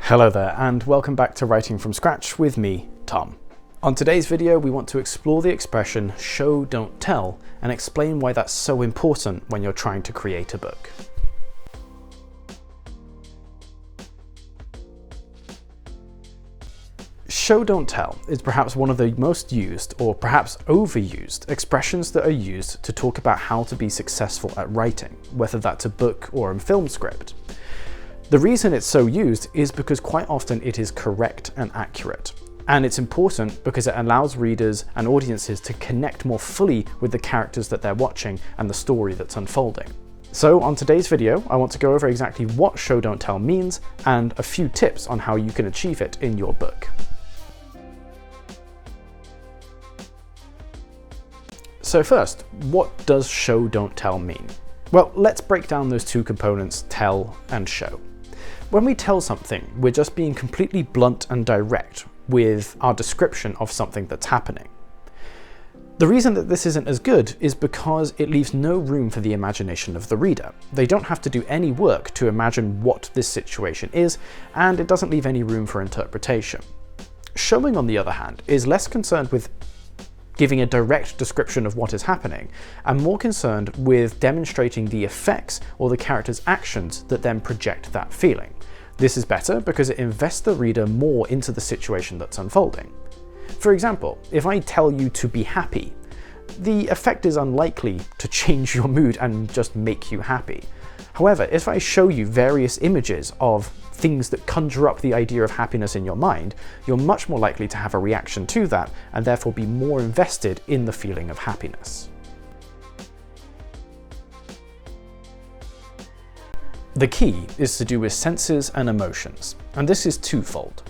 Hello there, and welcome back to Writing from Scratch with me, Tom. On today's video, we want to explore the expression show, don't tell, and explain why that's so important when you're trying to create a book. Show, don't tell is perhaps one of the most used, or perhaps overused, expressions that are used to talk about how to be successful at writing, whether that's a book or a film script. The reason it's so used is because quite often it is correct and accurate. And it's important because it allows readers and audiences to connect more fully with the characters that they're watching and the story that's unfolding. So on today's video, I want to go over exactly what show, don't tell means and a few tips on how you can achieve it in your book. So first, what does show, don't tell mean? Well, let's break down those two components, tell and show. When we tell something, we're just being completely blunt and direct with our description of something that's happening. The reason that this isn't as good is because it leaves no room for the imagination of the reader. They don't have to do any work to imagine what this situation is, and it doesn't leave any room for interpretation. Showing, on the other hand, is less concerned with giving a direct description of what is happening, and more concerned with demonstrating the effects or the character's actions that then project that feeling. This is better because it invests the reader more into the situation that's unfolding. For example, if I tell you to be happy, the effect is unlikely to change your mood and just make you happy. However, if I show you various images of things that conjure up the idea of happiness in your mind, you're much more likely to have a reaction to that and therefore be more invested in the feeling of happiness. The key is to do with senses and emotions, and this is twofold.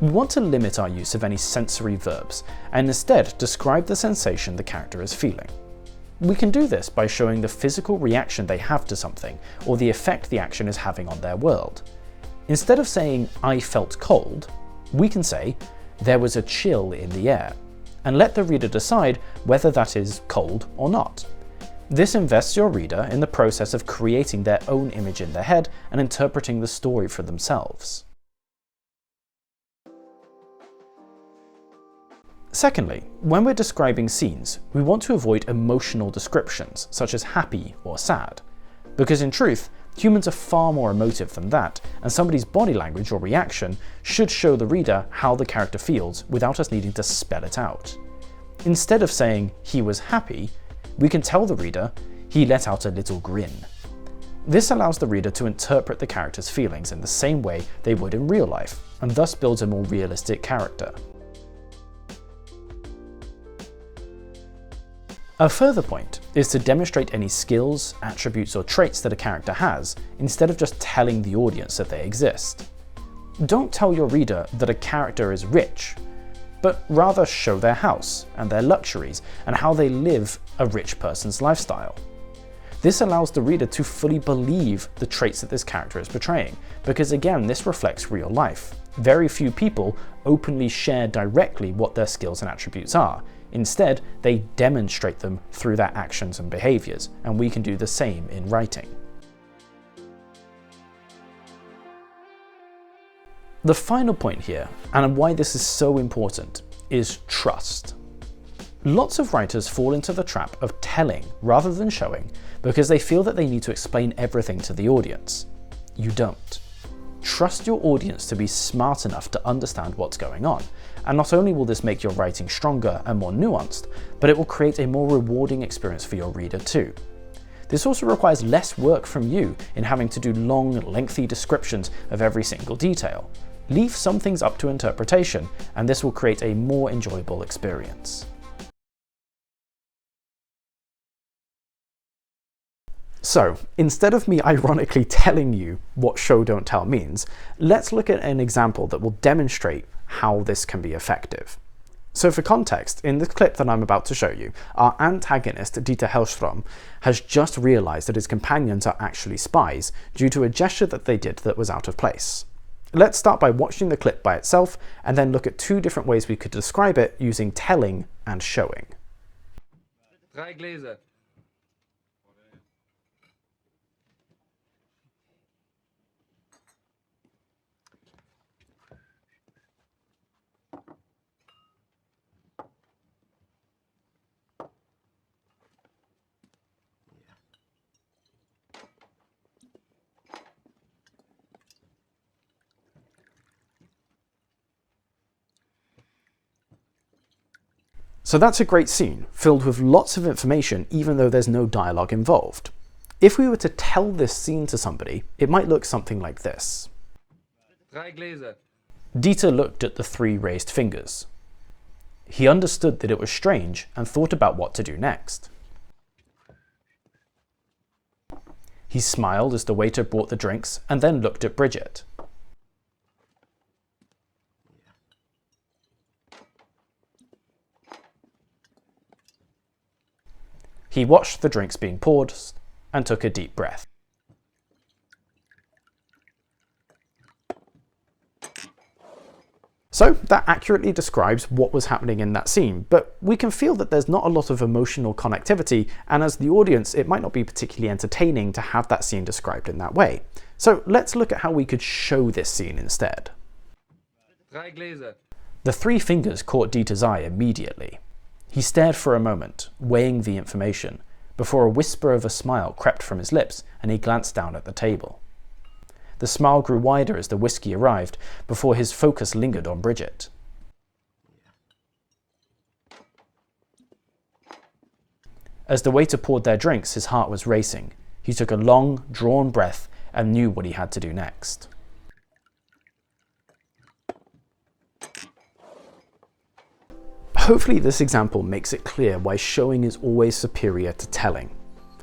We want to limit our use of any sensory verbs and instead describe the sensation the character is feeling. We can do this by showing the physical reaction they have to something or the effect the action is having on their world. Instead of saying, "I felt cold," we can say, "There was a chill in the air," and let the reader decide whether that is cold or not. This invests your reader in the process of creating their own image in their head and interpreting the story for themselves. Secondly, when we're describing scenes, we want to avoid emotional descriptions, such as happy or sad. Because in truth, humans are far more emotive than that, and somebody's body language or reaction should show the reader how the character feels without us needing to spell it out. Instead of saying, "he was happy," we can tell the reader, "he let out a little grin." This allows the reader to interpret the character's feelings in the same way they would in real life, and thus builds a more realistic character. A further point is to demonstrate any skills, attributes, or traits that a character has, instead of just telling the audience that they exist. Don't tell your reader that a character is rich, but rather show their house and their luxuries and how they live a rich person's lifestyle. This allows the reader to fully believe the traits that this character is portraying, because again, this reflects real life. Very few people openly share directly what their skills and attributes are. Instead, they demonstrate them through their actions and behaviors, and we can do the same in writing. The final point here, and why this is so important, is trust. Lots of writers fall into the trap of telling rather than showing because they feel that they need to explain everything to the audience. You don't. Trust your audience to be smart enough to understand what's going on, and not only will this make your writing stronger and more nuanced, but it will create a more rewarding experience for your reader too. This also requires less work from you in having to do long, lengthy descriptions of every single detail. Leave some things up to interpretation, and this will create a more enjoyable experience. So, instead of me ironically telling you what show, don't tell means, let's look at an example that will demonstrate how this can be effective. So for context, in this clip that I'm about to show you, our antagonist, Dieter Hellstrom, has just realized that his companions are actually spies due to a gesture that they did that was out of place. Let's start by watching the clip by itself and then look at two different ways we could describe it using telling and showing. 3 Gläser. So that's a great scene, filled with lots of information even though there's no dialogue involved. If we were to tell this scene to somebody, it might look something like this. 3 Gläser. Dieter looked at the 3 raised fingers. He understood that it was strange and thought about what to do next. He smiled as the waiter brought the drinks and then looked at Bridget. He watched the drinks being poured and took a deep breath. So that accurately describes what was happening in that scene, but we can feel that there's not a lot of emotional connectivity, and as the audience it might not be particularly entertaining to have that scene described in that way. So let's look at how we could show this scene instead. 3 Gläser. The 3 fingers caught Dieter's eye immediately. He stared for a moment, weighing the information, before a whisper of a smile crept from his lips and he glanced down at the table. The smile grew wider as the whiskey arrived, before his focus lingered on Bridget. As the waiter poured their drinks, his heart was racing. He took a long, drawn breath and knew what he had to do next. Hopefully this example makes it clear why showing is always superior to telling.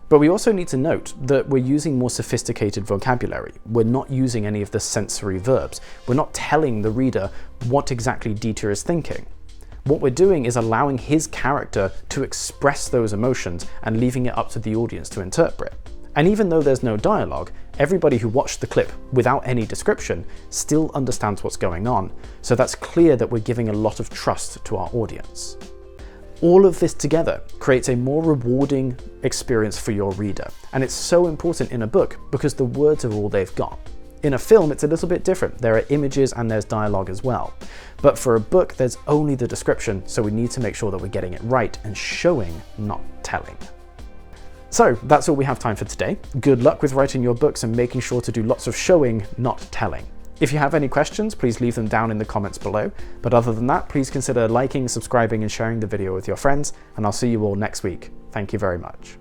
But we also need to note that we're using more sophisticated vocabulary. We're not using any of the sensory verbs. We're not telling the reader what exactly Dieter is thinking. What we're doing is allowing his character to express those emotions and leaving it up to the audience to interpret. And even though there's no dialogue, everybody who watched the clip without any description still understands what's going on, so that's clear that we're giving a lot of trust to our audience. All of this together creates a more rewarding experience for your reader, and it's so important in a book because the words are all they've got. In a film, it's a little bit different. There are images and there's dialogue as well. But for a book, there's only the description, so we need to make sure that we're getting it right and showing, not telling. So that's all we have time for today. Good luck with writing your books and making sure to do lots of showing, not telling. If you have any questions, please leave them down in the comments below. But other than that, please consider liking, subscribing, and sharing the video with your friends, and I'll see you all next week. Thank you very much.